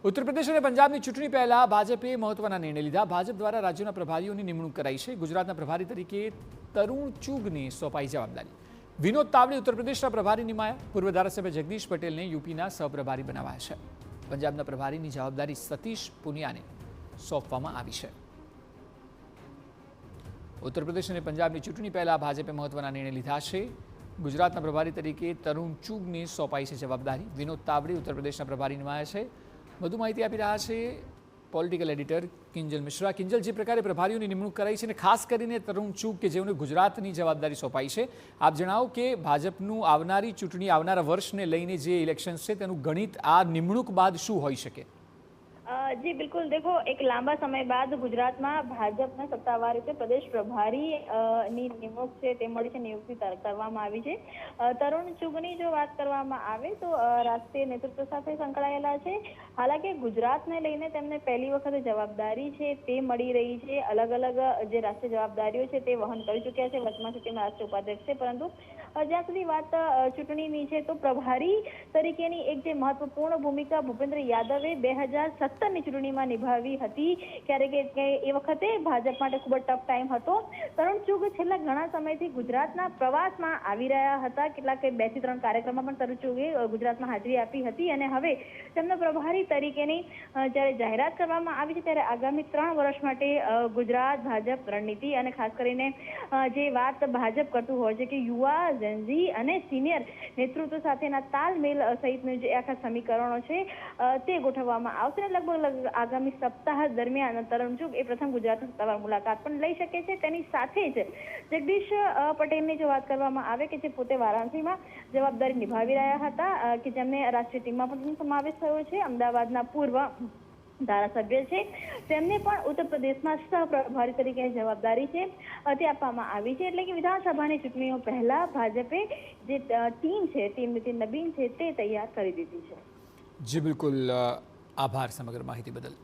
ઉત્તર પ્રદેશ અને પંજાબની ચૂંટણી પહેલા ભાજપે મહત્વના નિર્ણય લીધા। ભાજપ દ્વારા રાજ્યોના પ્રભારીઓની નિમણૂક કરાઈ છે। ગુજરાતના પ્રભારી તરીકે તરુણ ચુગને સોંપાઈ જવાબદારી। વિનોદ તાવડે ઉત્તર પ્રદેશના પ્રભારી નિમાયા। પૂર્વ ધારાસભ્ય જગદીશ પટેલને યુપીના સહપ્રભારી બનાવાયા છે। પંજાબના પ્રભારીની જવાબદારી સતીશ પુનિયાને સોંપવામાં આવી છે। ઉત્તર પ્રદેશ અને પંજાબની ચૂંટણી પહેલા ભાજપે મહત્વના નિર્ણય લીધા છે। ગુજરાતના પ્રભારી તરીકે તરુણ ચુગને સોંપાઈ છે જવાબદારી। વિનોદ તાવડે ઉત્તર પ્રદેશના પ્રભારી નિમાયા છે। વધુ માહિતી આપી રહ્યા છે પોલિટિકલ એડિટર કિંજલ મિશ્રા। કિંજલ, જે પ્રકારે પ્રભારીઓની નિમણૂક કરાઈ છે અને ખાસ કરીને તરુણ ચુગ કે જેઓને ગુજરાતની જવાબદારી સોંપાઈ છે, આપ જણાવો કે ભાજપનું આવનારી ચૂંટણી, આવનારા વર્ષને લઈને જે ઇલેક્શન છે તેનું ગણિત આ નિમણૂક બાદ શું હોઈ શકે? जी बिल्कुल, देखो एक लांबा समय बाद गुजरात में भाजपा सत्तावार रीते प्रदेश प्रभारी निमणूक है ते मळी छे, नियुक्ति करवामां आवी छे। तरुण चुगनी जो बात करवामां आवे तो राष्ट्रीय नेतृत्व साथे संकळायेला छे। हालांकि गुजरात ने लईने तेमने पहली वखत जवाबदारी छे ते मळी रही छे। अलग अलग जे राष्ट्रीय जवाबदारीओ छे ते वहन करी चूक्या छे। वचमा तेमना राष्ट्रीय उपाध्यक्ष छे, परंतु ज्यां सुधी वात चूंटणीनी छे तो प्रभारी तरीकेनी एक जे महत्वपूर्ण भूमिका भूपेन्द्र यादवे 2017 ચૂંટણીમાં નિભાવી હતી, ક્યારે કે એ વખતે ભાજપ માટે ખૂબ જ ટફ ટાઈમ હતો। તરુણ ચુગ છેલ્લા ઘણા સમયથી ગુજરાતના પ્રવાસમાં આવી રહ્યા હતા। કેટલાક 2 થી 3 કાર્યક્રમમાં પણ તરુણ ચુગે ગુજરાતમાં હાજરી આપી હતી અને હવે તેમના પ્રભારી તરીકેની જ્યારે જાહેરાત કરવામાં આવી છે ત્યારે આગામી 3 વર્ષ માટે ગુજરાત ભાજપ રણનીતિ અને ખાસ કરીને જે વાત ભાજપ કરતું હોય છે કે યુવા, જેનઝી અને સિનિયર નેતૃત્વ સાથેના તાલમેલ સહિતનું જે આખા સમીકરણો છે તે ગોઠવવામાં આવશે। લગભગ આગામી સપ્તાહ દરમિયાન તરુણ ચુગ એ પ્રથમ ગુજરાતની સત્તાવાર મુલાકાત પણ લઈ શકે છે। તેની સાથે જ જગદીશ પટેલની જો વાત કરવામાં આવે કે જે પોતે વારાણસીમાં જવાબદારી નિભાવી રહ્યા હતા, કે જેમને રાષ્ટ્રીય ટીમમાં પણ સમાવેશ થયો છે। અમદાવાદના પૂર્વ ધારાસભ્ય છે, તેમને પણ ઉત્તર પ્રદેશમાં સહપ્રભારી તરીકે જવાબદારી છે તે આપવામાં આવી છે। એટલે કે વિધાનસભાની ચૂંટણીઓ પહેલા ભાજપે જે ટીમ છે, ટીમ નવીન છે તે તૈયાર કરી દીધી છે। જી બિલકુલ, આભાર સમગ્ર માહિતી બદલ।